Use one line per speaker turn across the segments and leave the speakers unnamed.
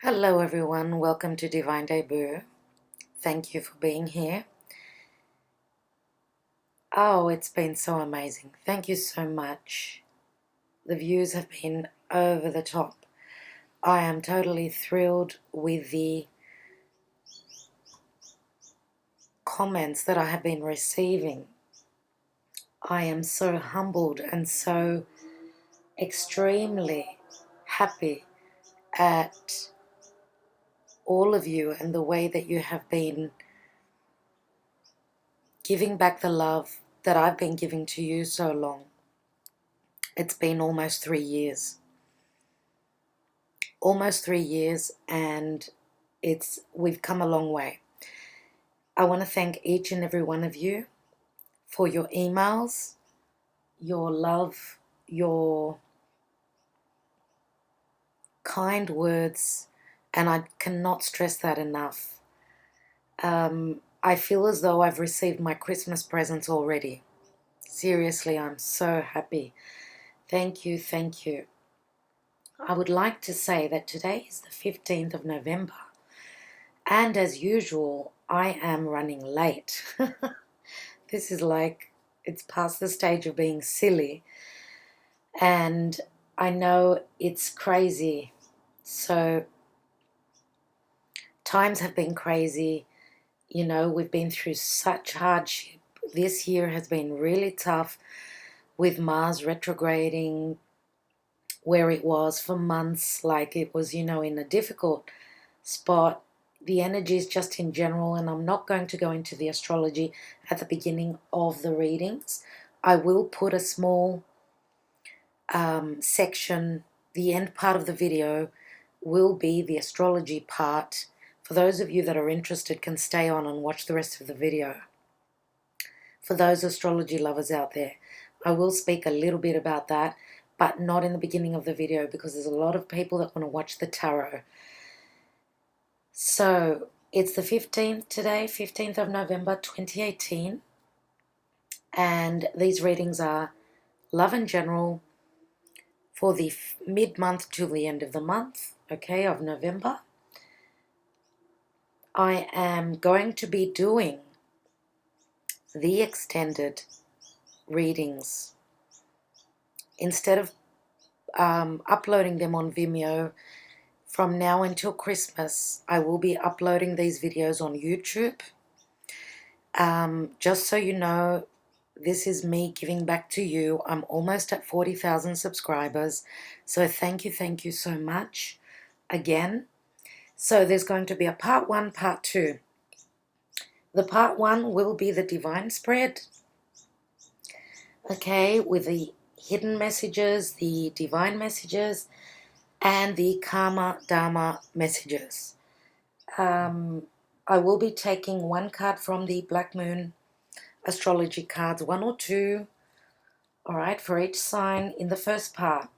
Hello everyone, welcome to Divine Debut. Thank you for being here. Oh, it's been so amazing. Thank you so much. The views have been over the top. I am totally thrilled with the comments that I have been receiving. I am so humbled and so extremely happy at all of you and the way that you have been giving back the love that I've been giving to you so long. It's been almost 3 years. Almost 3 years, and we've come a long way. I want to thank each and every one of you for your emails, your love, your kind words, and I cannot stress that enough. I feel as though I've received my Christmas presents already. Seriously, I'm so happy. Thank you, thank you. I would like to say that today is the 15th of November, and as usual, I am running late. This is like, it's past the stage of being silly, and I know it's crazy. So times have been crazy. You know, we've been through such hardship. This year has been really tough with Mars retrograding where it was for months, like it was, in a difficult spot. The energies just in general, and I'm not going to go into the astrology at the beginning of the readings. I will put a small section, the end part of the video will be the astrology part. For those of you that are interested, can stay on and watch the rest of the video. For those astrology lovers out there, I will speak a little bit about that, but not in the beginning of the video because there's a lot of people that want to watch the tarot. So it's the 15th today, 15th of November 2018, and these readings are love in general for the mid-month to the end of the month, okay, of November. I am going to be doing the extended readings. Instead of uploading them on Vimeo, from now until Christmas, I will be uploading these videos on YouTube. Just so you know, this is me giving back to you. I'm almost at 40,000 subscribers. So thank you so much again. So there's going to be a part 1, part 2. The part 1 will be the divine spread. Okay, with the hidden messages, the divine messages, and the karma dharma messages. I will be taking one card from the Black Moon astrology cards, 1 or 2, all right, for each sign in the first part.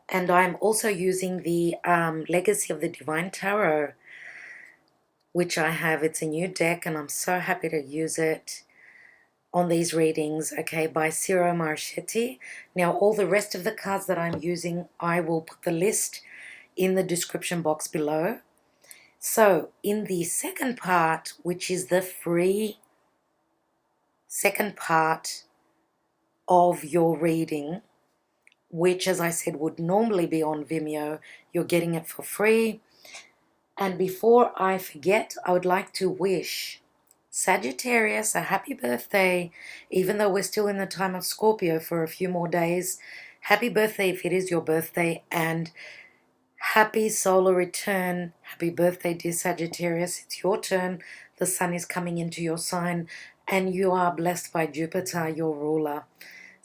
And I'm also using the Legacy of the Divine Tarot, which I have. It's a new deck, and I'm so happy to use it on these readings, okay, by Ciro Marchetti. Now, all the rest of the cards that I'm using, I will put the list in the description box below. So, in the second part, which is the free second part of your reading, which, as I said, would normally be on Vimeo, you're getting it for free. And before I forget, I would like to wish Sagittarius a happy birthday, even though we're still in the time of Scorpio for a few more days. Happy birthday if it is your birthday, and happy solar return. Happy birthday, dear Sagittarius. It's your turn. The sun is coming into your sign, and you are blessed by Jupiter, your ruler.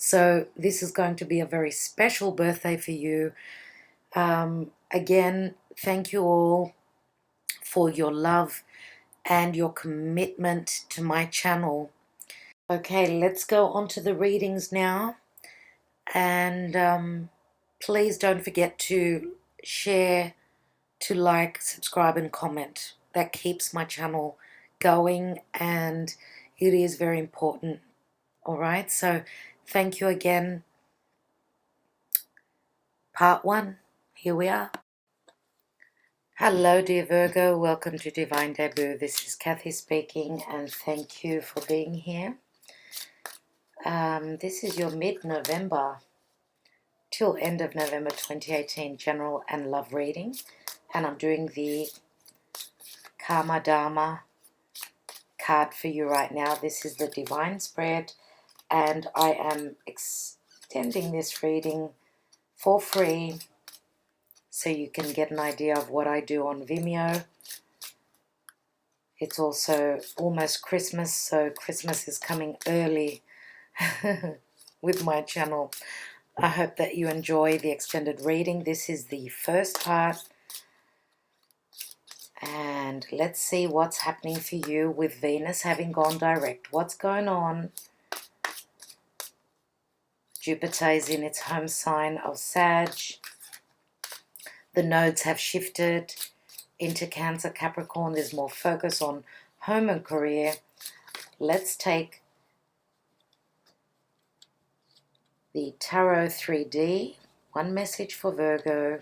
So this is going to be a very special birthday for you. Again, thank you all for your love and your commitment to my channel. Okay, let's go on to the readings now. And please don't forget to share, to like, subscribe, and comment. That keeps my channel going, and it is very important. All right, so thank you again. Part 1, here we are. Hello, dear Virgo. Welcome to Divine Debut. This is Kathy speaking, and thank you for being here. This is your mid-November till end of November 2018 general and love reading, and I'm doing the Karma Dharma card for you right now. This is the Divine Spread, and I am extending this reading for free so you can get an idea of what I do on Vimeo. It's also almost Christmas, so Christmas is coming early with my channel. I hope that you enjoy the extended reading. This is the first part. And let's see what's happening for you with Venus having gone direct. What's going on? Jupiter is in its home sign of Sag. The nodes have shifted into Cancer, Capricorn. There's more focus on home and career. Let's take the Tarot 3D. One message for Virgo,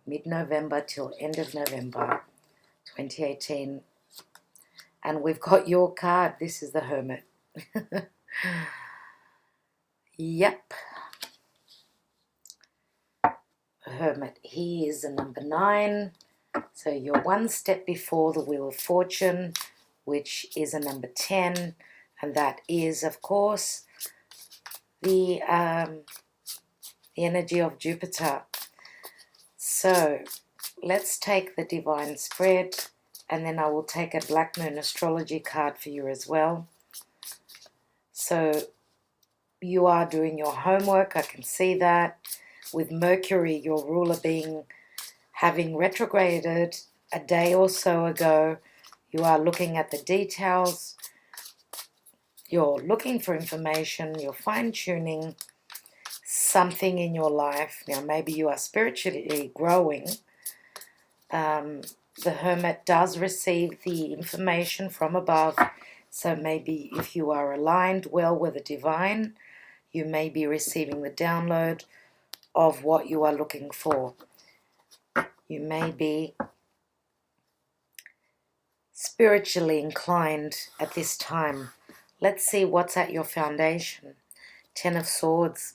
mid-November till end of November 2018. And we've got your card. This is the Hermit. Yep. Hermit. He is a number 9. So you're one step before the Wheel of Fortune, which is a number 10. And that is, of course, the energy of Jupiter. So let's take the Divine Spread, and then I will take a Black Moon Astrology card for you as well. So you are doing your homework, I can see that. With Mercury, your ruler having retrograded a day or so ago, you are looking at the details, you're looking for information, you're fine-tuning something in your life. Now, maybe you are spiritually growing. The Hermit does receive the information from above, so maybe if you are aligned well with the divine, you may be receiving the download of what you are looking for. You may be spiritually inclined at this time. Let's see what's at your foundation. 10 of Swords.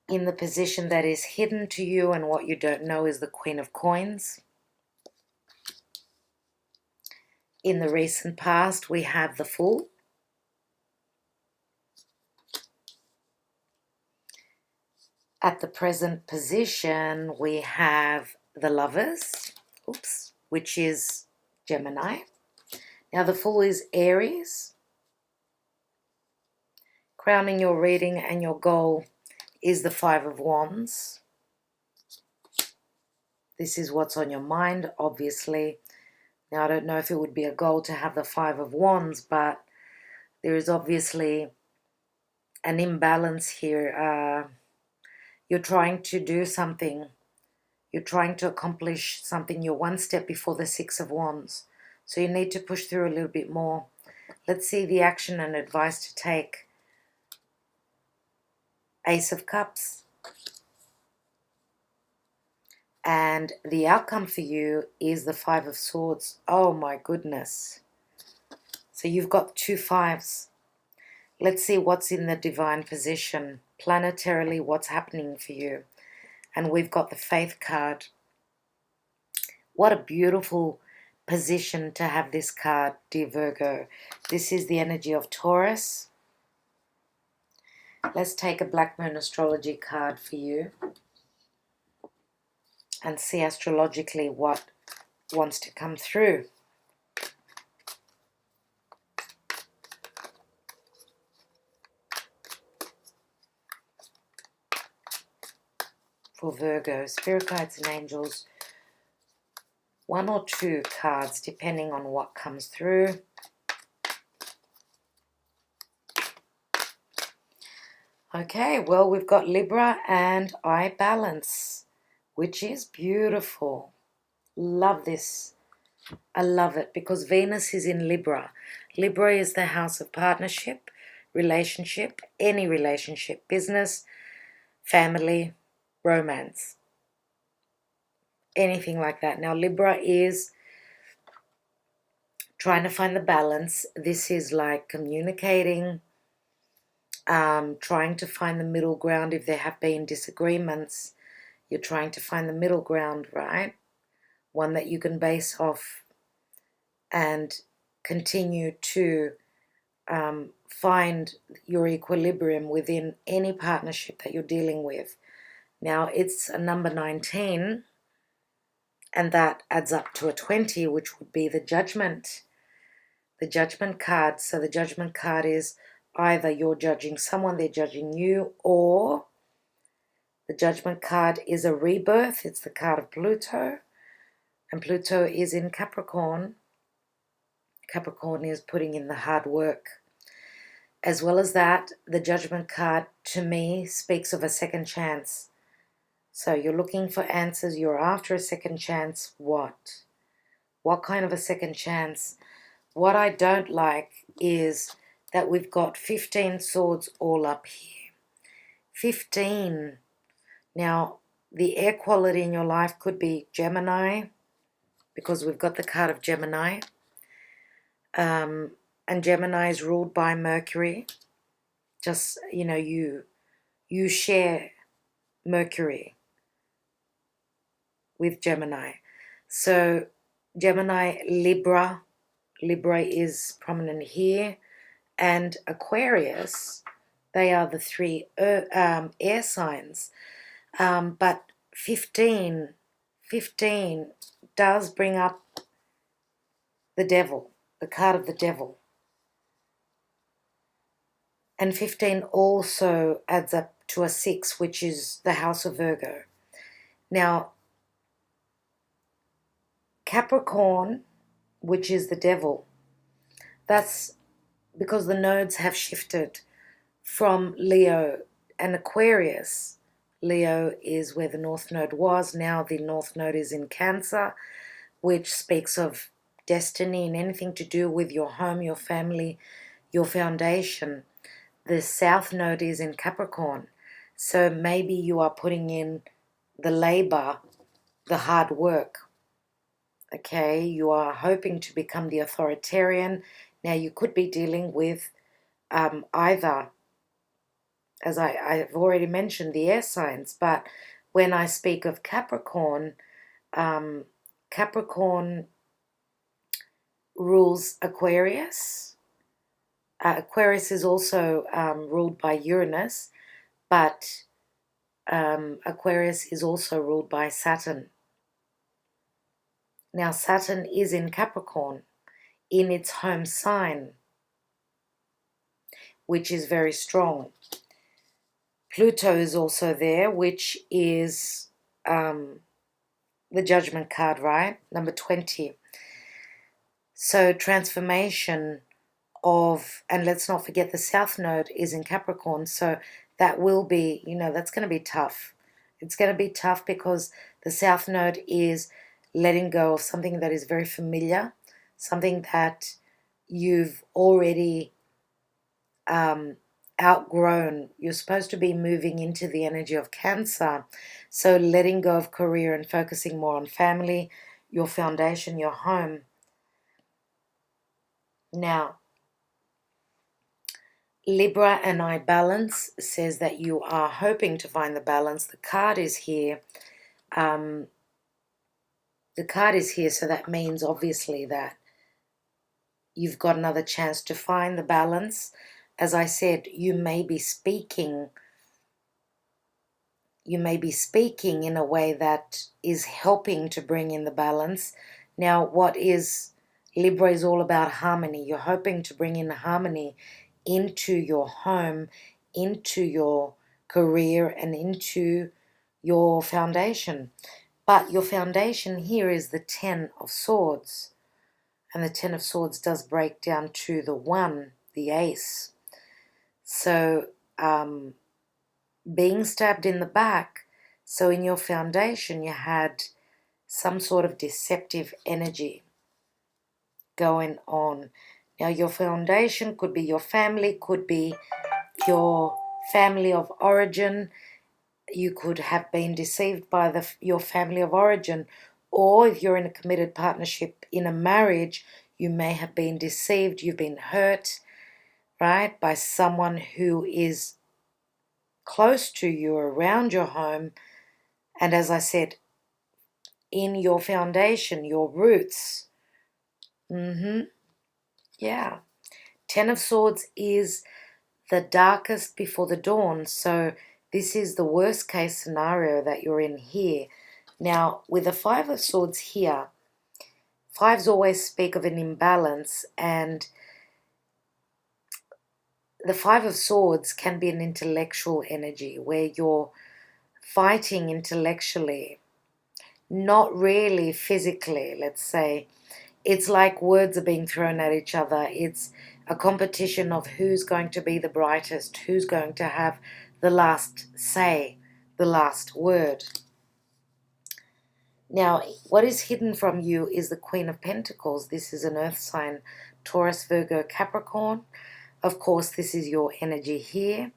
In the position that is hidden to you and what you don't know is the Queen of Coins. In the recent past, we have the Fool. At the present position, we have the Lovers, which is Gemini. Now, the Fool is Aries. Crowning your reading and your goal is the 5 of Wands. This is what's on your mind, obviously. Now, I don't know if it would be a goal to have the 5 of Wands, but there is obviously an imbalance here. You're trying to do something. You're trying to accomplish something. You're one step before the 6 of Wands. So you need to push through a little bit more. Let's see the action and advice to take. Ace of Cups. And the outcome for you is the 5 of Swords. Oh my goodness. So you've got 2 5s. Let's see what's in the divine position. Planetarily, what's happening for you. And we've got the Faith card. What a beautiful position to have this card, dear Virgo. This is the energy of Taurus. Let's take a Black Moon Astrology card for you and see astrologically what wants to come through. For Virgo, Spirit Guides and Angels, 1 or 2 cards depending on what comes through. Okay, well, we've got Libra and I balance, which is beautiful. Love this. I love it because Venus is in Libra. Libra is the house of partnership, relationship, any relationship, business, family, romance. anything like that. Now, Libra is trying to find the balance. This is like communicating, trying to find the middle ground. If there have been disagreements, you're trying to find the middle ground, right? One that you can base off and continue to find your equilibrium within any partnership that you're dealing with. Now, it's a number 19, and that adds up to a 20, which would be the Judgment card. So the Judgment card is either you're judging someone, they're judging you, or the Judgment card is a rebirth. It's the card of Pluto, and Pluto is in Capricorn. Capricorn is putting in the hard work. As well as that, the Judgment card to me speaks of a second chance. So you're looking for answers, you're after a second chance. What? What kind of a second chance? What I don't like is that we've got 15 swords all up here. 15. Now, the air quality in your life could be Gemini, because we've got the card of Gemini. And Gemini is ruled by Mercury. Just, you share Mercury with Gemini. So Gemini, Libra is prominent here, and Aquarius, they are the three air signs. But 15 does bring up the devil, the card of the devil. And 15 also adds up to a 6, which is the house of Virgo. Now, Capricorn, which is the devil, that's because the nodes have shifted from Leo and Aquarius. Leo is where the North Node was. Now the North Node is in Cancer, which speaks of destiny and anything to do with your home, your family, your foundation. The South Node is in Capricorn. So maybe you are putting in the labor, the hard work. Okay, you are hoping to become the authoritarian. Now you could be dealing with either, as I've already mentioned, the air signs, but when I speak of Capricorn, Capricorn rules Aquarius. Aquarius is also ruled by Uranus, but Aquarius is also ruled by Saturn. Now, Saturn is in Capricorn, in its home sign, which is very strong. Pluto is also there, which is the Judgment card, right? Number 20. So transformation of, and let's not forget the South Node is in Capricorn, so that will be, that's going to be tough. It's going to be tough because the South Node is letting go of something that is very familiar, something that you've already outgrown. You're supposed to be moving into the energy of Cancer, so letting go of career and focusing more on family, your foundation, your home. Now, Libra and I balance says that you are hoping to find the balance. The card is here. The card is here, so that means obviously that you've got another chance to find the balance. As I said, you may be speaking in a way that is helping to bring in the balance. Now, Libra is all about harmony. You're hoping to bring in harmony into your home, into your career, and into your foundation. But your foundation here is the 10 of Swords. And the 10 of Swords does break down to the 1, the Ace. So, being stabbed in the back, so in your foundation you had some sort of deceptive energy going on. Now your foundation could be your family, could be your family of origin. you could have been deceived by your family of origin, or if you're in a committed partnership in a marriage, you may have been deceived, you've been hurt, right, by someone who is close to you, around your home, and as I said, in your foundation, your roots. Yeah. Ten of Swords is the darkest before the dawn, so this is the worst case scenario that you're in here. Now, with the Five of Swords here, fives always speak of an imbalance, and the Five of Swords can be an intellectual energy where you're fighting intellectually, not really physically, let's say. It's like words are being thrown at each other. It's a competition of who's going to be the brightest, who's going to have the last say, the last word. Now, what is hidden from you is the Queen of Pentacles. This is an earth sign, Taurus, Virgo, Capricorn. Of course, this is your energy here.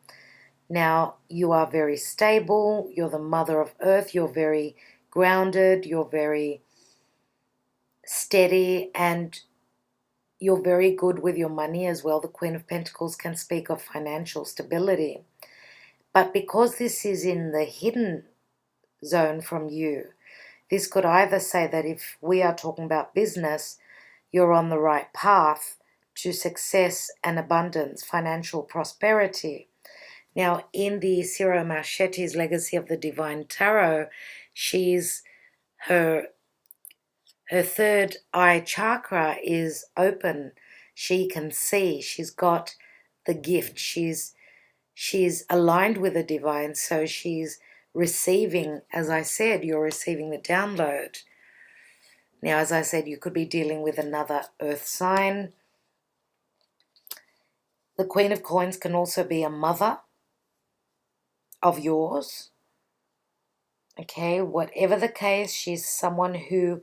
Now, you are very stable. You're the mother of earth. You're very grounded. You're very steady, and you're very good with your money as well. The Queen of Pentacles can speak of financial stability. But because this is in the hidden zone from you, this could either say that if we are talking about business, you're on the right path to success and abundance, financial prosperity. Now, in the Ciro Marchetti's Legacy of the Divine Tarot, her third eye chakra is open. She can see. She's got the gift. She's aligned with the divine, so she's receiving. As I said, you're receiving the download. Now, as I said, you could be dealing with another earth sign. The Queen of Coins can also be a mother of yours. Okay, whatever the case, she's someone who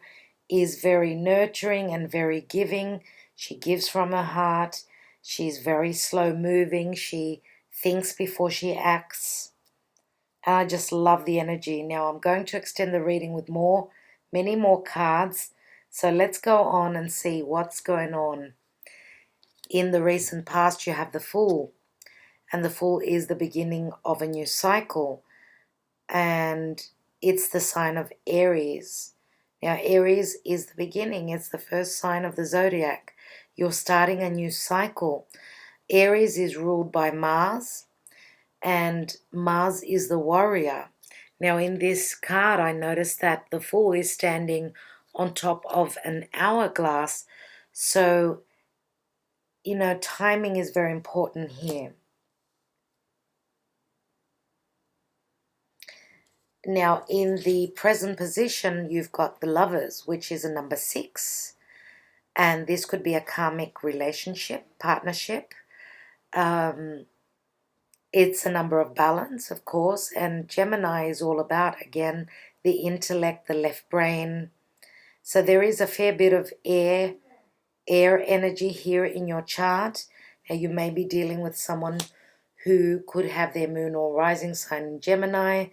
is very nurturing and very giving. She gives from her heart. She's very slow moving. She thinks before she acts. And I just love the energy. Now I'm going to extend the reading with many more cards. So let's go on and see what's going on. In the recent past, you have the Fool. And the Fool is the beginning of a new cycle. And it's the sign of Aries. Now, Aries is the beginning. It's the first sign of the zodiac. You're starting a new cycle. Aries is ruled by Mars, and Mars is the warrior. Now, in this card, I noticed that the Fool is standing on top of an hourglass. So, timing is very important here. Now, in the present position, you've got the Lovers, which is a number 6. And this could be a karmic relationship, partnership. It's a number of balance, of course. And Gemini is all about, again, the intellect, the left brain. So there is a fair bit of air energy here in your chart. Now, you may be dealing with someone who could have their moon or rising sign in Gemini.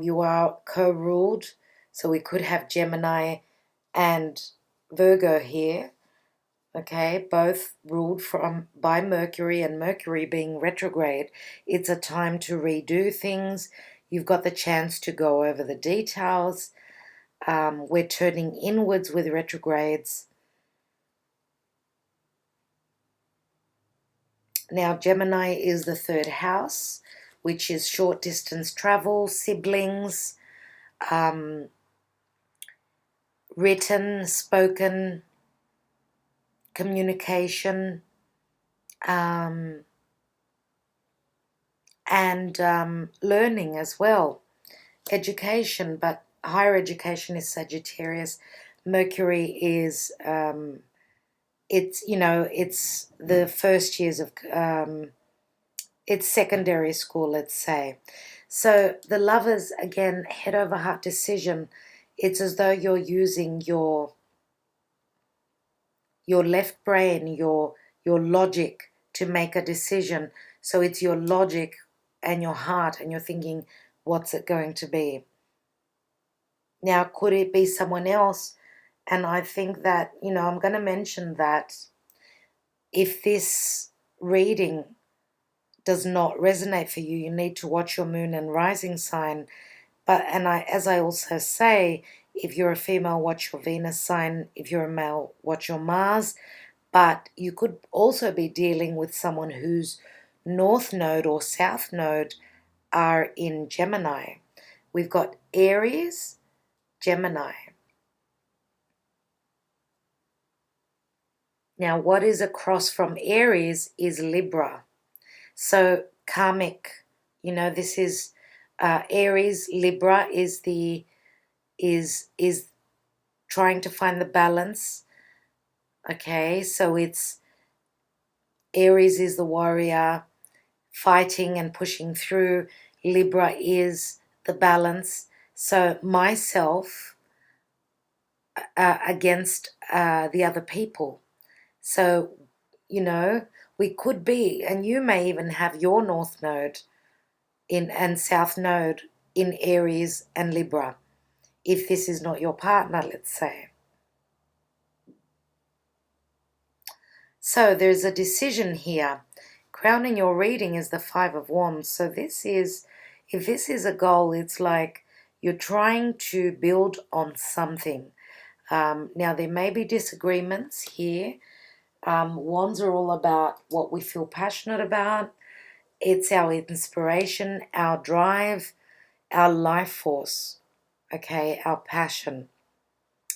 You are co-ruled, so we could have Gemini and Virgo here, okay, both ruled by Mercury, and Mercury being retrograde. It's a time to redo things. You've got the chance to go over the details. We're turning inwards with retrogrades. Now, Gemini is the third house, which is short distance travel, siblings, written, spoken communication, and learning as well. Education, but higher education is Sagittarius. Mercury is, it's the first years of, it's secondary school, let's say. So the Lovers, again, head over heart decision. It's as though you're using your left brain, your logic to make a decision. So it's your logic and your heart, and you're thinking, what's it going to be? Now, could it be someone else? And I think that, I'm going to mention that if this reading does not resonate for you, you need to watch your moon and rising sign. But, as I also say, if you're a female, watch your Venus sign. If you're a male, watch your Mars. But you could also be dealing with someone whose north node or south node are in Gemini. We've got Aries, Gemini. Now, what is across from Aries is Libra. So karmic, this is Aries. Libra is is trying to find the balance. Okay, so it's Aries is the warrior, fighting and pushing through. Libra is the balance. So myself against the other people. So, we could be, and you may even have your North Node and South Node in Aries and Libra, if this is not your partner, let's say. So there's a decision here. Crowning your reading is the Five of Wands. So if this is a goal, it's like you're trying to build on something. Now, there may be disagreements here. Wands are all about what we feel passionate about. It's our inspiration, our drive, our life force, okay, our passion.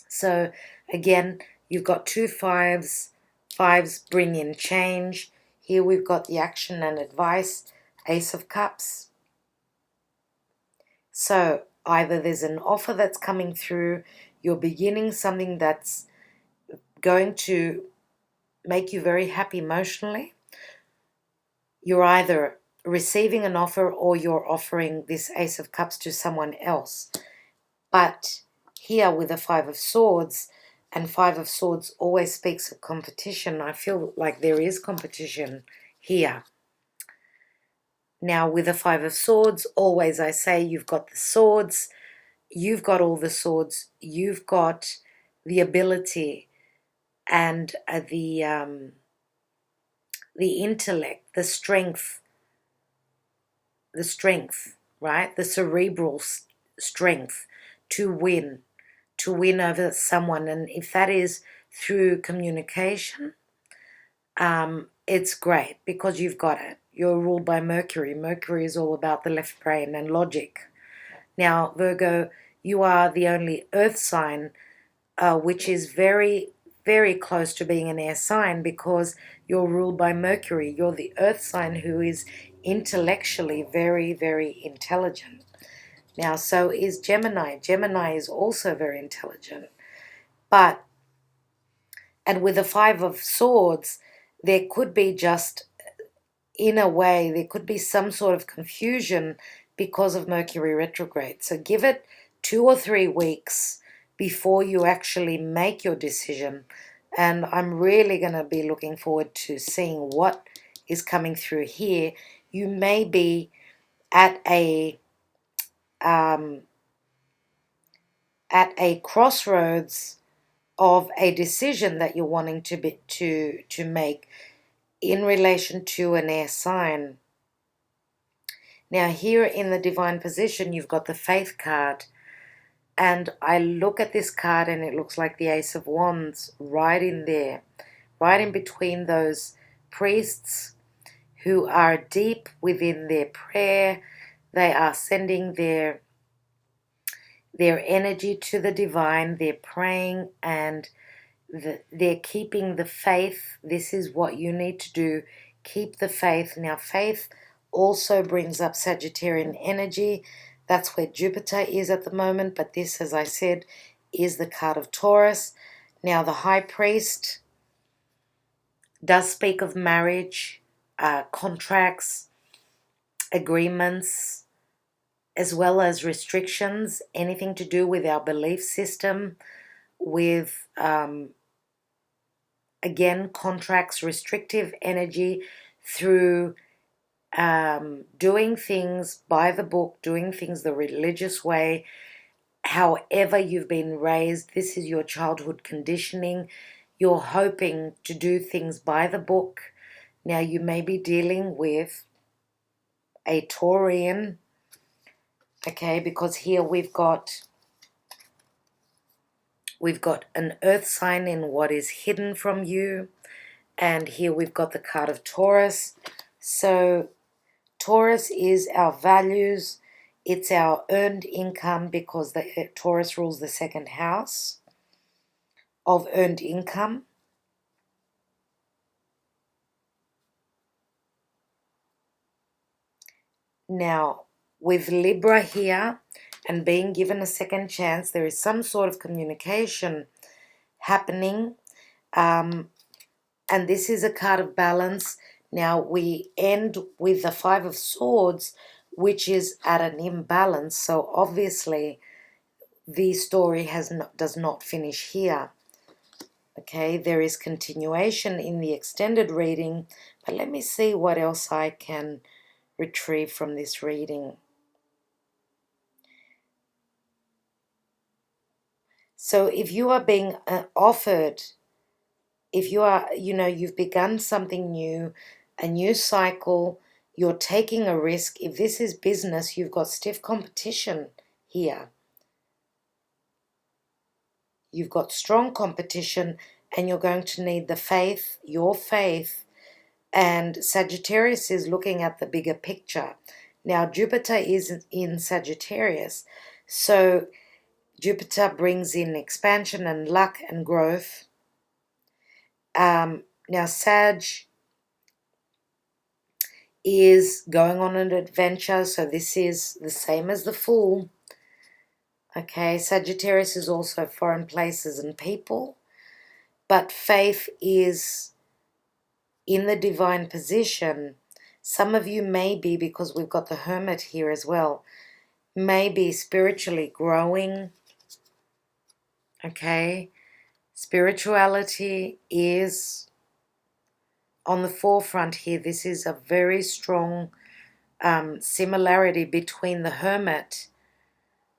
So again, you've got two fives. Fives bring in change. Here we've got the action and advice, Ace of Cups. So either there's an offer that's coming through, you're beginning something that's going to make you very happy emotionally. You're either receiving an offer or you're offering this Ace of Cups to someone else. But here with the Five of Swords, and Five of Swords always speaks of competition, I feel like there is competition here. Now with the Five of Swords, always I say you've got the swords, you've got all the swords, you've got the ability and the intellect, the strength, right? The cerebral strength to win over someone. And if that is through communication, it's great because you've got it. You're ruled by Mercury. Mercury is all about the left brain and logic. Now, Virgo, you are the only earth sign which is very, very close to being an air sign because you're ruled by Mercury. You're the earth sign who is intellectually very, very intelligent. Now, so is Gemini. Gemini is also very intelligent. And with the Five of Swords, there could be just, in a way, there could be some sort of confusion because of Mercury retrograde. So give it 2 or 3 weeks before you actually make your decision. And I'm really going to be looking forward to seeing what is coming through here. You may be at a crossroads of a decision that you're wanting to make in relation to an air sign. Now here in the divine position, you've got the Faith card. And I look at this card and it looks like the Ace of Wands right in there, right in between those priests who are deep within their prayer. They are sending their energy to the divine. They're praying and they're keeping the faith. This is what you need to do. Keep the faith. Now, faith also brings up Sagittarian energy. That's where Jupiter is at the moment. But this, as I said, is the card of Taurus. Now, the High Priest does speak of marriage, contracts, agreements, as well as restrictions, anything to do with our belief system, with again, contracts, restrictive energy through doing things by the book, doing things the religious way, however you've been raised. This is your childhood conditioning. You're hoping to do things by the book. Now you may be dealing with a Taurian, okay, because here we've got an earth sign in what is hidden from you, and here we've got the card of Taurus. So Taurus is our values, it's our earned income, because the Taurus rules the second house of earned income. Now, with Libra here and being given a second chance, there is some sort of communication happening. And this is a card of balance. Now, we end with the Five of Swords, which is at an imbalance. So, obviously, the story does not finish here. Okay, there is continuation in the extended reading. But let me see what else I can retrieve from this reading. So if you are being offered, if you are, you've begun something new, a new cycle, you're taking a risk. If this is business, you've got stiff competition here. You've got strong competition, and you're going to need the faith, your faith. And Sagittarius is looking at the bigger picture. Now, Jupiter is in Sagittarius, so Jupiter brings in expansion and luck and growth. Now, Sag is going on an adventure, so this is the same as the Fool. Okay, Sagittarius is also foreign places and people, but faith is in the divine position. Some of you may be, because we've got the Hermit here as well, may be spiritually growing. Okay, spirituality is on the forefront here. This is a very strong similarity between the Hermit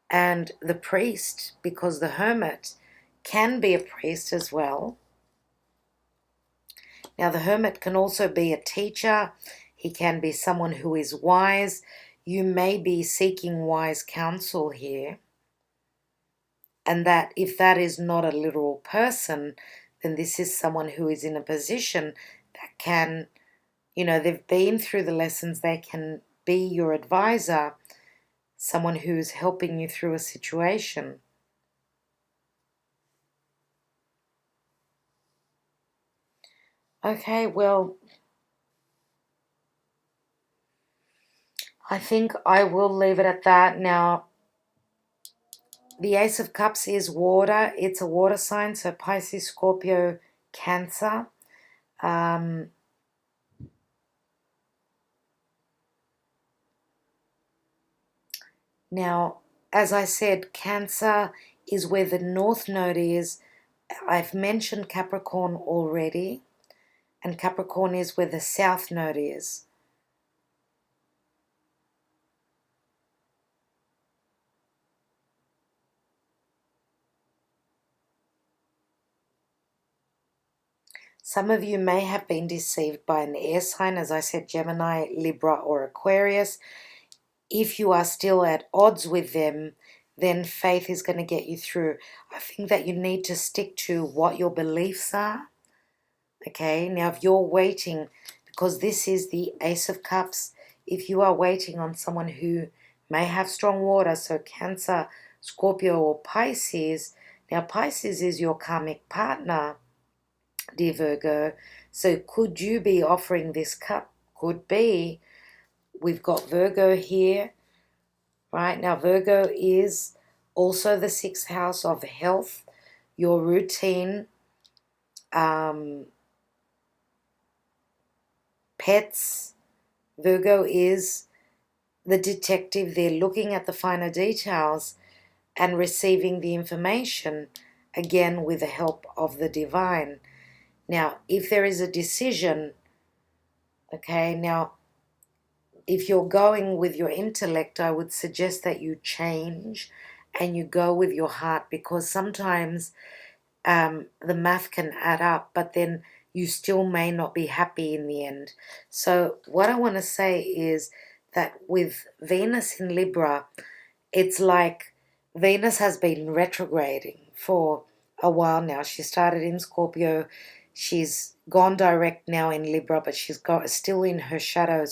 and the priest, because the Hermit can be a priest as well. Now, the Hermit can also be a teacher. He can be someone who is wise. You may be seeking wise counsel here. And that if that is not a literal person, then this is someone who is in a position that can, they've been through the lessons. They can be your advisor, someone who's helping you through a situation. Okay, well, I think I will leave it at that. Now, the Ace of Cups is water. It's a water sign, so Pisces, Scorpio, Cancer. Now, as I said, Cancer is where the North Node is. I've mentioned Capricorn already, and Capricorn is where the South Node is. Some of you may have been deceived by an air sign, as I said, Gemini, Libra, or Aquarius. If you are still at odds with them, then faith is going to get you through. I think that you need to stick to what your beliefs are. Okay, now if you're waiting, because this is the Ace of Cups, if you are waiting on someone who may have strong water, so Cancer, Scorpio, or Pisces. Now, Pisces is your karmic partner, dear Virgo. So could you be offering this cup? Could be. We've got Virgo here. Right now, Virgo is also the 6th house of health, your routine, pets. Virgo is the detective. They're looking at the finer details and receiving the information, again with the help of the divine. Now, if there is a decision, okay, now if you're going with your intellect, I would suggest that you change and you go with your heart, because sometimes the math can add up, but then you still may not be happy in the end. So what I want to say is that with Venus in Libra, it's like Venus has been retrograding for a while now. She started in Scorpio. She's gone direct now in Libra, but she's got still in her shadow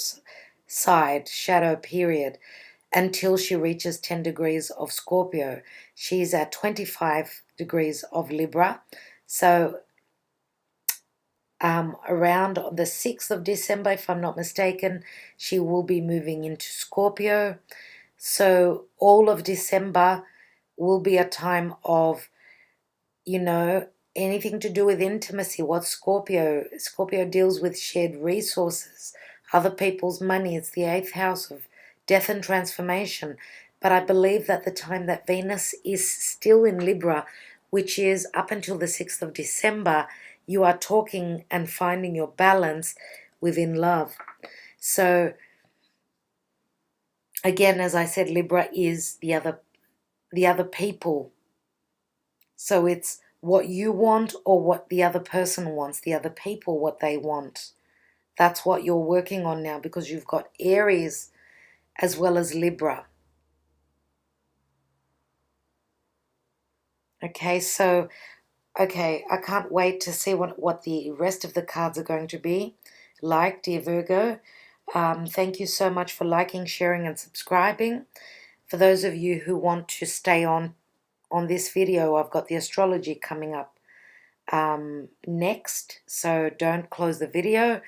period, until she reaches 10 degrees of Scorpio. She's at 25 degrees of Libra. So around the 6th of December, if I'm not mistaken, she will be moving into Scorpio. So all of December will be a time of, anything to do with intimacy. What Scorpio deals with shared resources, other people's money. It's the 8th house of death and transformation. But I believe that the time that Venus is still in Libra, which is up until the 6th of December, you are talking and finding your balance within love. So again, as I said, Libra is the other people. So it's what you want or what the other person wants, the other people, what they want. That's what you're working on now, because you've got Aries as well as Libra. Okay, so, I can't wait to see what the rest of the cards are going to be like, dear Virgo. Thank you so much for liking, sharing, and subscribing. For those of you who want to stay on this video, I've got the astrology coming up next, so don't close the video.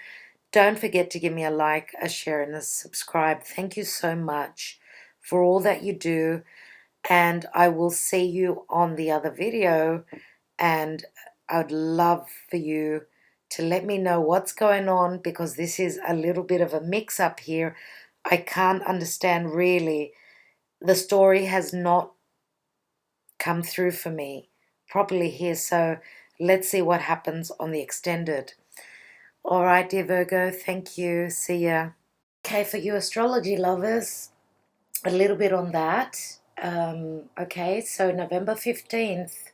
Don't forget to give me a like, a share, and a subscribe. Thank you so much for all that you do, and I will see you on the other video. And I would love for you to let me know what's going on, because this is a little bit of a mix-up here. I can't understand really. The story has not come through for me properly here, so let's see what happens on the extended. All right, dear Virgo, thank you. See ya. Okay, for you astrology lovers, a little bit on that. Okay, so November 15th,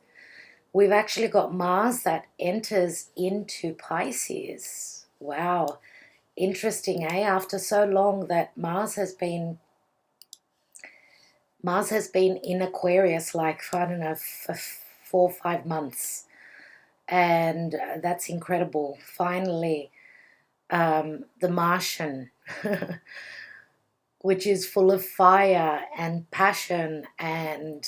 we've actually got Mars that enters into Pisces. Wow, interesting, eh? After so long that Mars has been in Aquarius, like, I don't know, for 4 or 5 months. And that's incredible. Finally, the Martian, which is full of fire and passion and,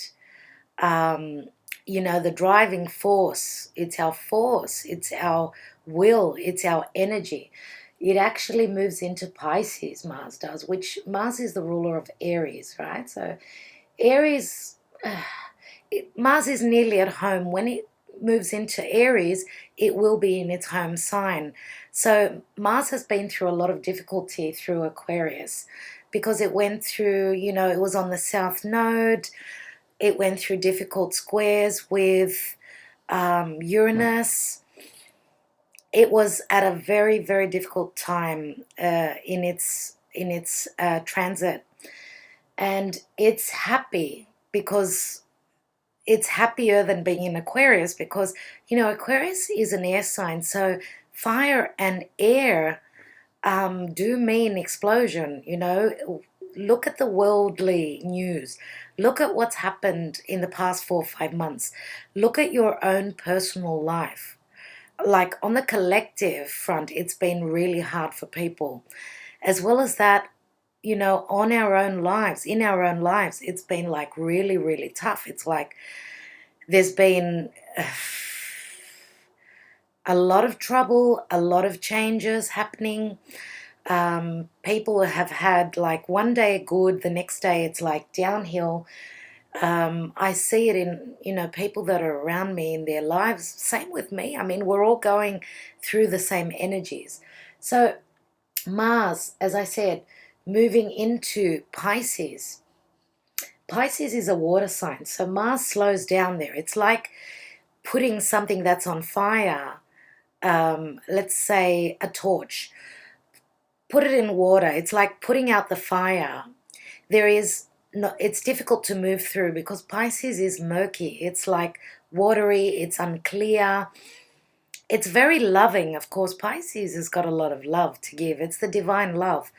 the driving force. It's our force. It's our will. It's our energy. It actually moves into Pisces, Mars does, which Mars is the ruler of Aries, right? So Aries, Mars is nearly at home. When it moves into Aries, it will be in its home sign. So Mars has been through a lot of difficulty through Aquarius, because it went through, it was on the South Node. It went through difficult squares with Uranus. It was at a very, very difficult time in its transit. And it's happy, because it's happier than being in Aquarius, because, Aquarius is an air sign. So fire and air do mean explosion. Look at the worldly news. Look at what's happened in the past 4 or 5 months. Look at your own personal life. Like, on the collective front, it's been really hard for people. As well as that, on our own lives, in our own lives, it's been like really, really tough. It's like there's been a lot of trouble, a lot of changes happening. People have had, like, one day good, the next day it's like downhill. I see it in, people that are around me in their lives. Same with me. I mean, we're all going through the same energies. So Mars, as I said, moving into Pisces. Pisces is a water sign, so Mars slows down there. It's like putting something that's on fire, let's say a torch, put it in water. It's like putting out the fire. There is no, it's difficult to move through because Pisces is murky. It's like watery, it's unclear. It's very loving. Of course, Pisces has got a lot of love to give. It's the divine love.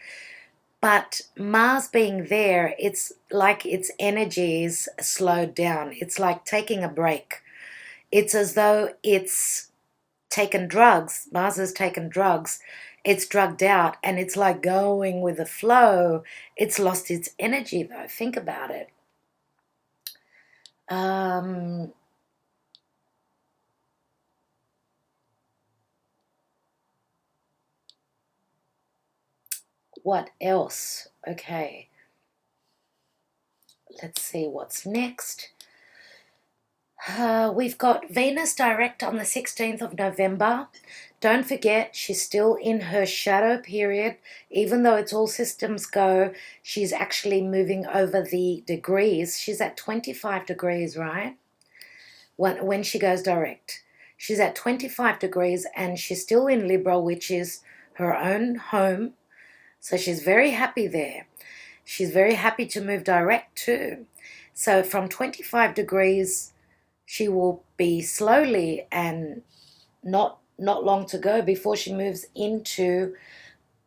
But Mars being there, it's like its energy is slowed down. It's like taking a break. It's as though it's taken drugs. Mars has taken drugs. It's drugged out and it's like going with the flow. It's lost its energy though. Think about it. What else? Okay. Let's see what's next. We've got Venus direct on the 16th of November. Don't forget, she's still in her shadow period. Even though it's all systems go, she's actually moving over the degrees. She's at 25 degrees, right? When she goes direct. She's at 25 degrees and she's still in Libra, which is her own home. So she's very happy there. She's very happy to move direct too. So from 25 degrees, she will be slowly and not long to go before she moves into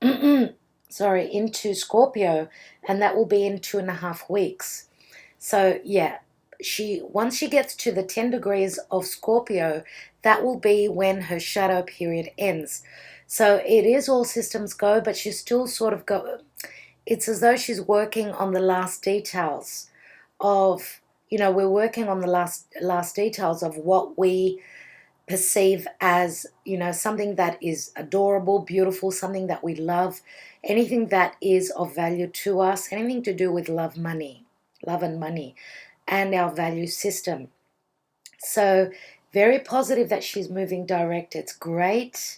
into Scorpio, and that will be in 2.5 weeks. So yeah, once she gets to the 10 degrees of Scorpio, that will be when her shadow period ends. So it is all systems go, but she's still sort of it's as though she's working on the last details of, we're working on the last details of what we perceive as, something that is adorable, beautiful, something that we love, anything that is of value to us, anything to do with love and money, and our value system. So very positive that she's moving direct. It's great.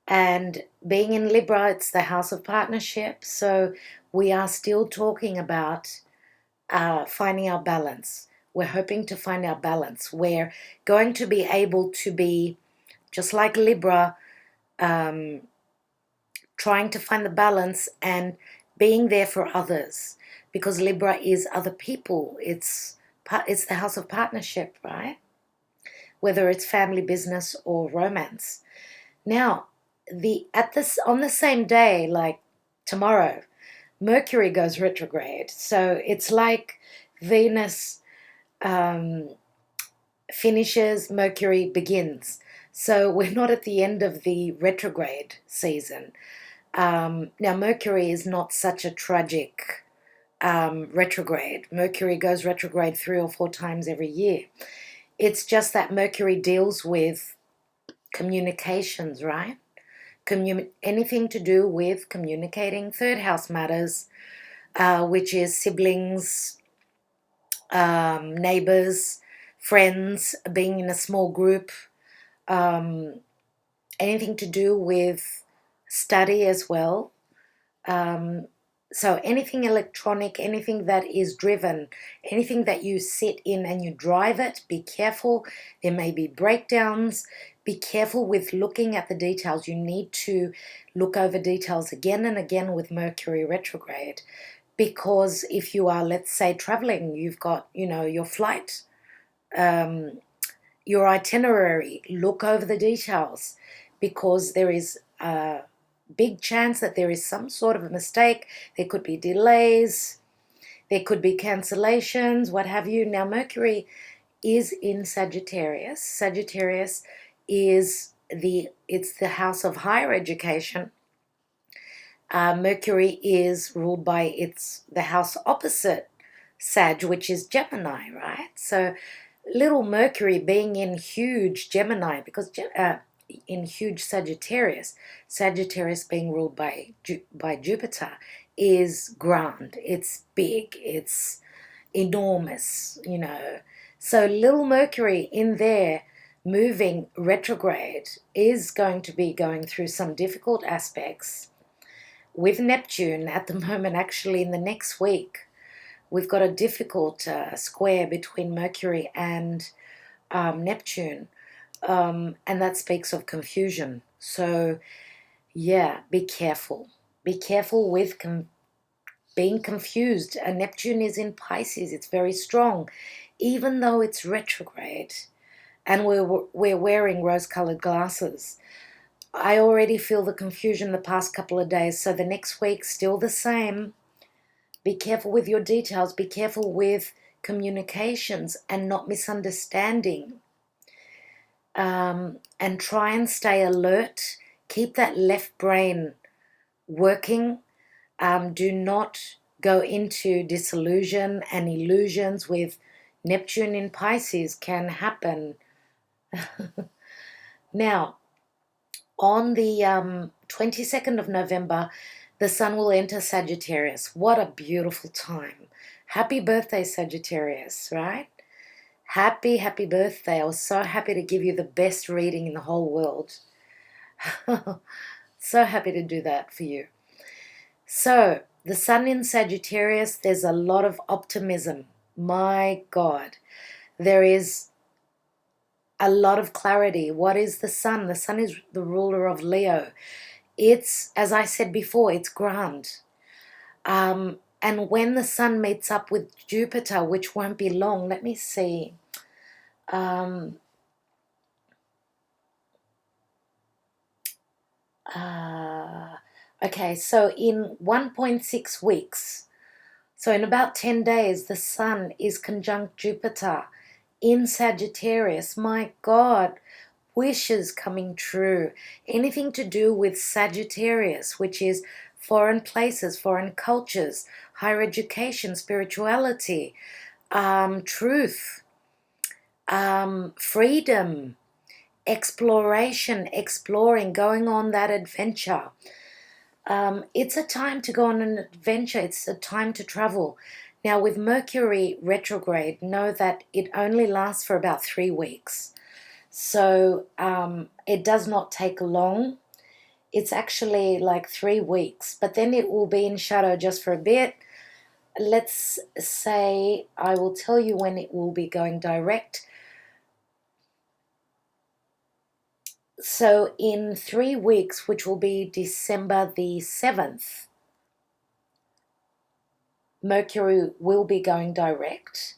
And being in Libra, it's the house of partnership. So we are still talking about finding our balance. We're hoping to find our balance. We're going to be able to be, just like Libra, trying to find the balance and being there for others. Because Libra is other people. It's the house of partnership, right? Whether it's family, business, or romance. Now, on the same day, like tomorrow, Mercury goes retrograde. So it's like Venus finishes, Mercury begins. So we're not at the end of the retrograde season. Now, Mercury is not such a tragic retrograde. Mercury goes retrograde 3 or 4 times every year. It's just that Mercury deals with communications, right? Anything to do with communicating. Third house matters, which is siblings, neighbors, friends, being in a small group, anything to do with study as well. So anything electronic, anything that is driven, anything that you sit in and you drive it, be careful. There may be breakdowns. Be careful with looking at the details. You need to look over details again and again with Mercury retrograde. Because if you are, let's say, traveling, you've got, your flight, your itinerary, look over the details, because there is a big chance that there is some sort of a mistake. There could be delays, there could be cancellations, what have you. Now, Mercury is in Sagittarius. Sagittarius is it's the house of higher education. Mercury is ruled by the house opposite Sag, which is Gemini, right? So little Mercury being in huge Gemini, because in huge Sagittarius, Sagittarius being ruled by Jupiter, is grand. It's big. It's enormous, So little Mercury in there moving retrograde is going to be going through some difficult aspects. With Neptune at the moment, actually in the next week, we've got a difficult square between Mercury and Neptune, and that speaks of confusion. So, yeah, be careful. Be careful with being confused. Neptune is in Pisces. It's very strong, even though it's retrograde. And we're wearing rose-colored glasses. I already feel the confusion the past couple of days. So the next week, still the same. Be careful with your details. Be careful with communications and not misunderstanding. And try and stay alert. Keep that left brain working. Do not go into disillusion and illusions with Neptune in Pisces can happen. Now, on the 22nd of November, the sun will enter Sagittarius. What a beautiful time. Happy birthday, Sagittarius, right? Happy, happy birthday. I was so happy to give you the best reading in the whole world. So happy to do that for you. So, the sun in Sagittarius, there's a lot of optimism. My God. There is a lot of clarity. What is the sun? The sun is the ruler of Leo. It's, as I said before, it's grand. And when the sun meets up with Jupiter, which won't be long, let me see. Okay, so in 1.6 weeks, so in about 10 days, the sun is conjunct Jupiter in Sagittarius. My God, wishes coming true. Anything to do with Sagittarius, which is foreign places, foreign cultures, higher education, spirituality, truth, freedom, exploration, exploring, going on that adventure. It's a time to go on an adventure. It's a time to travel. Now, with Mercury retrograde, know that it only lasts for about 3 weeks. So it does not take long. It's actually like 3 weeks, but then it will be in shadow just for a bit. Let's say I will tell you when it will be going direct. So in 3 weeks, which will be December the 7th, Mercury will be going direct.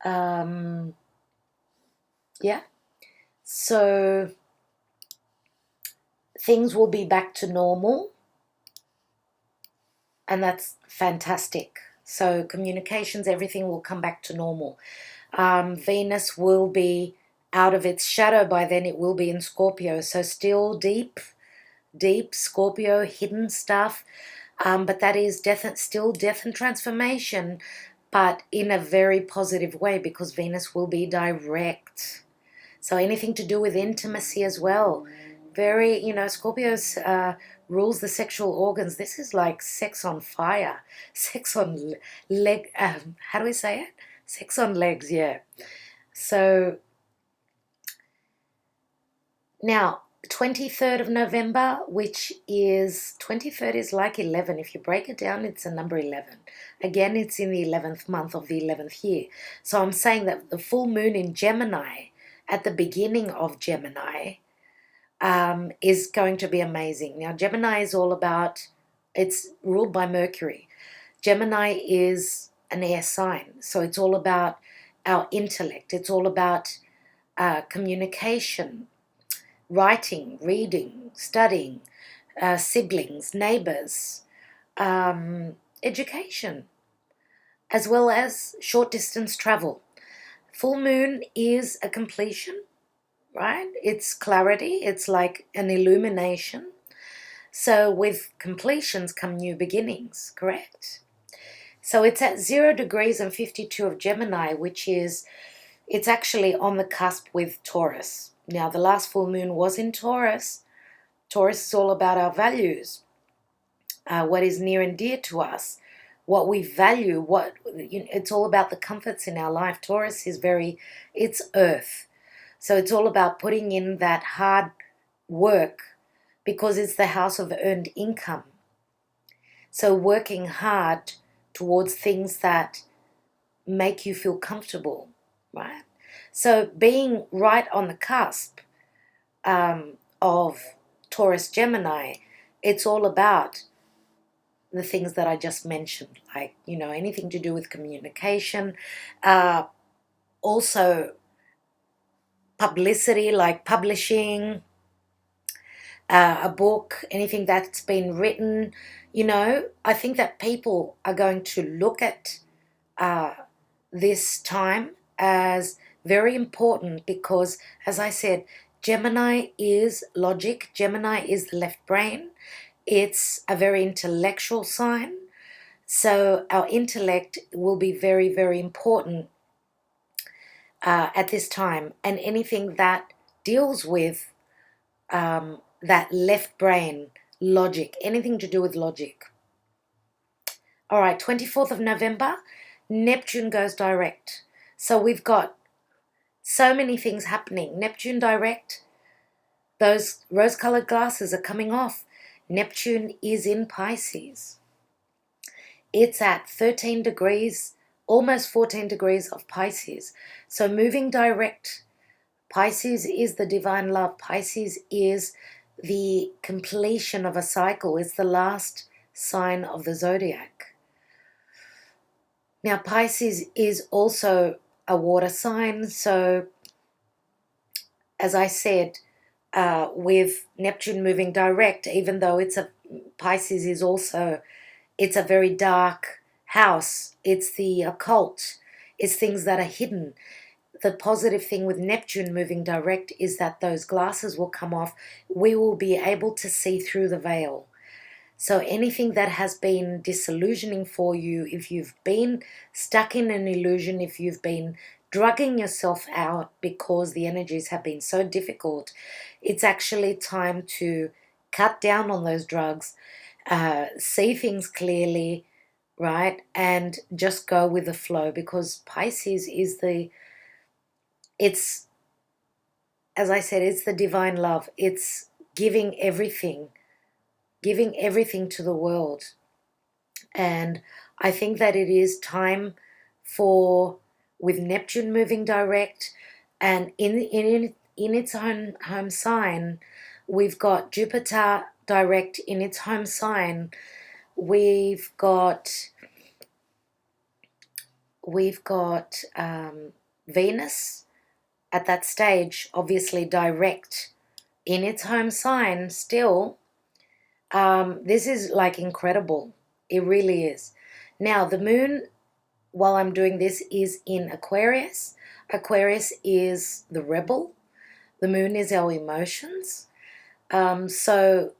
Yeah. So things will be back to normal. And that's fantastic. So communications, everything will come back to normal. Venus will be out of its shadow by then. It will be in Scorpio. So still deep Scorpio, hidden stuff. But that is still death and transformation, but in a very positive way because Venus will be direct. So anything to do with intimacy as well. Very, Scorpios rules the sexual organs. This is like sex on fire. Sex on leg, how do we say it? Sex on legs, yeah. So now, 23rd of November, which is, 23rd is like 11. If you break it down, it's a number 11. Again, it's in the 11th month of the 11th year. So I'm saying that the full moon in Gemini, at the beginning of Gemini, is going to be amazing. Now, Gemini is all about, it's ruled by Mercury. Gemini is an air sign, so it's all about our intellect. It's all about communication, writing, reading, studying, siblings, neighbors, education, as well as short distance travel. Full moon is a completion, right? It's clarity. It's like an illumination. So with completions come new beginnings, correct? So it's at 0 degrees and 52 of Gemini, which is, it's actually on the cusp with Taurus. Now, the last full moon was in Taurus. Taurus is all about our values, what is near and dear to us, what we value, it's all about the comforts in our life. Taurus is it's earth. So it's all about putting in that hard work because it's the house of earned income. So working hard towards things that make you feel comfortable, right? So being right on the cusp of Taurus Gemini, it's all about the things that I just mentioned, like, anything to do with communication, also publicity, like publishing a book, anything that's been written. I think that people are going to look at this time as very important because, as I said, Gemini is logic. Gemini is the left brain. It's a very intellectual sign. So our intellect will be very, very important at this time. And anything that deals with that left brain, logic, anything to do with logic. All right, 24th of November, Neptune goes direct. So we've got so many things happening. Neptune direct, those rose-colored glasses are coming off. Neptune is in Pisces. It's at 13 degrees, almost 14 degrees of Pisces. So moving direct, Pisces is the divine love. Pisces is the completion of a cycle. It's the last sign of the zodiac. Now, Pisces is also a water sign. So, as I said, with Neptune moving direct, even though Pisces is also, it's a very dark house. It's the occult. It's things that are hidden. The positive thing with Neptune moving direct is that those glasses will come off. We will be able to see through the veil. So anything that has been disillusioning for you, if you've been stuck in an illusion, if you've been drugging yourself out because the energies have been so difficult, it's actually time to cut down on those drugs, see things clearly, right? And just go with the flow, because Pisces is it's, as I said, it's the divine love. It's giving everything to the world. And I think that it is time for, with Neptune moving direct and in its own home sign, we've got Jupiter direct in its home sign. We've got Venus at that stage, obviously direct in its home sign still. This is like incredible. It really is. Now, the moon, while I'm doing this, is in Aquarius. Aquarius is the rebel. The moon is our emotions. So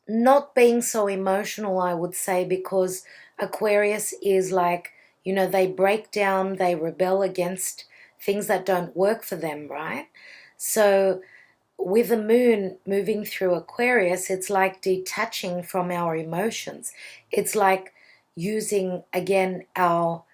not being so emotional, I would say, because Aquarius is like, they break down, they rebel against things that don't work for them, right? So with the moon moving through Aquarius, it's like detaching from our emotions. It's like using, again, our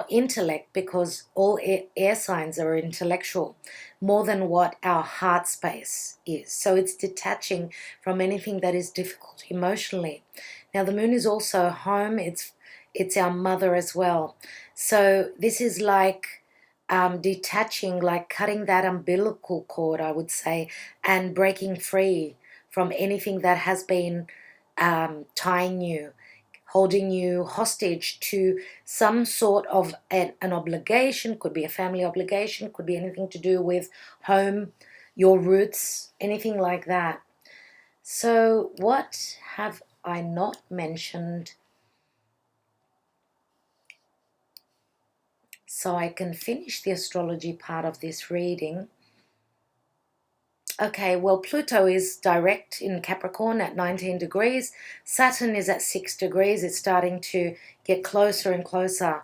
intellect, because all air signs are intellectual, more than what our heart space is. So it's detaching from anything that is difficult emotionally. Now, the moon is also home. It's our mother as well. So this is like detaching, like cutting that umbilical cord, I would say, and breaking free from anything that has been tying you, holding you hostage to some sort of an obligation. Could be a family obligation, could be anything to do with home, your roots, anything like that. So what have I not mentioned so I can finish the astrology part of this reading? Okay, well, Pluto is direct in Capricorn at 19 degrees. Saturn is at 6 degrees. It's starting to get closer and closer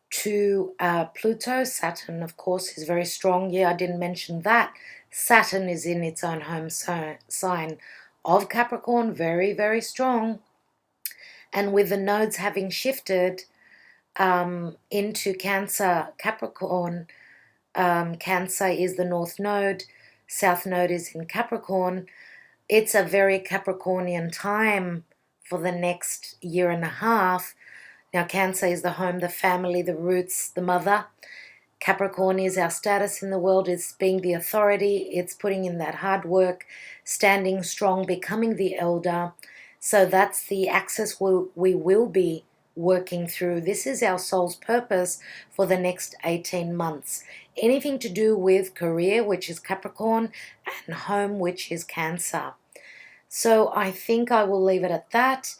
to Pluto. Saturn, of course, is very strong. Yeah, I didn't mention that. Saturn is in its own home sign of Capricorn, very, very strong. And with the nodes having shifted into Cancer, Capricorn, Cancer is the north node, south node is in Capricorn. It's a very Capricornian time for the next year and a half. Now, Cancer is the home, the family, the roots, the mother. Capricorn is our status in the world, it's being the authority, it's putting in that hard work, standing strong, becoming the elder. So that's the axis we will be working through. This is our soul's purpose for the next 18 months. Anything to do with career, which is Capricorn, and home, which is Cancer. So I think I will leave it at that.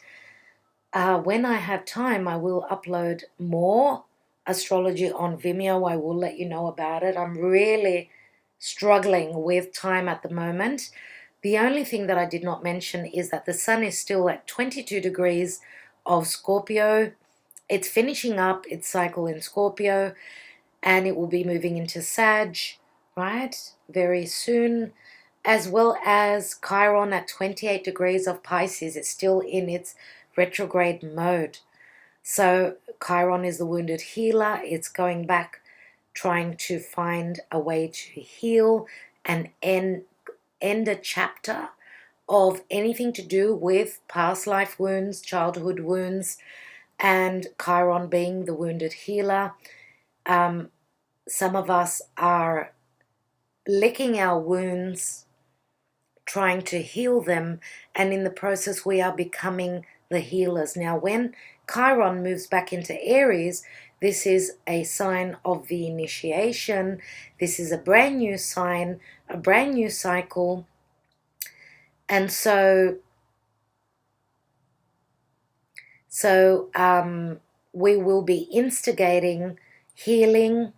When I have time, I will upload more astrology on Vimeo. I will let you know about it. I'm really struggling with time at the moment. The only thing that I did not mention is that the sun is still at 22 degrees of Scorpio. It's finishing up its cycle in Scorpio, and it will be moving into Sag, right, very soon, as well as Chiron at 28 degrees of Pisces. It's still in its retrograde mode. So Chiron is the wounded healer. It's going back, trying to find a way to heal and end a chapter of anything to do with past life wounds, childhood wounds, and Chiron being the wounded healer. Some of us are licking our wounds, trying to heal them, and in the process we are becoming the healers. Now when Chiron moves back into Aries, this is a sign of the initiation. This is a brand new sign, a brand new cycle. And so we will be instigating healing,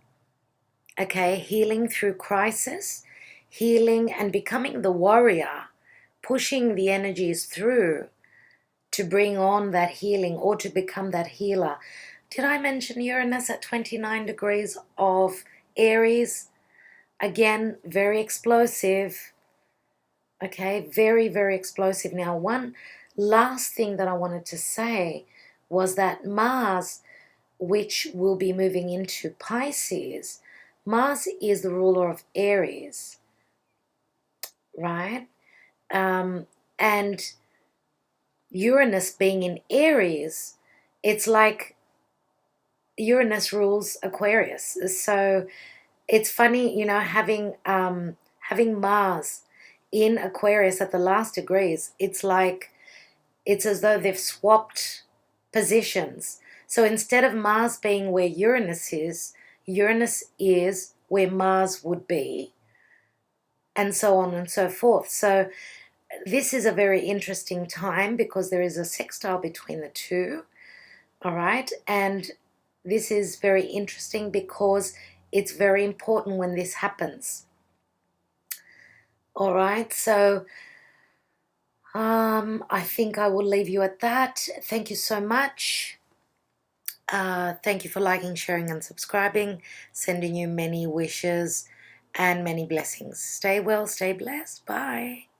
okay, healing through crisis, healing and becoming the warrior, pushing the energies through to bring on that healing or to become that healer. Did I mention Uranus at 29 degrees of Aries? Again, very explosive. Okay, very, very explosive. Now, one last thing that I wanted to say was that Mars, which will be moving into Pisces, Mars is the ruler of Aries, right? And Uranus being in Aries, it's like Uranus rules Aquarius. So it's funny, you know, having Mars in Aquarius at the last degrees. It's like it's as though they've swapped positions. So instead of Mars being where Uranus is where Mars would be, and so on and so forth. So this is a very interesting time because there is a sextile between the two, all right? And this is very interesting because it's very important when this happens. All right, so I think I will leave you at that. Thank you so much. Thank you for liking, sharing, and subscribing. Sending you many wishes and many blessings. Stay well, stay blessed. Bye.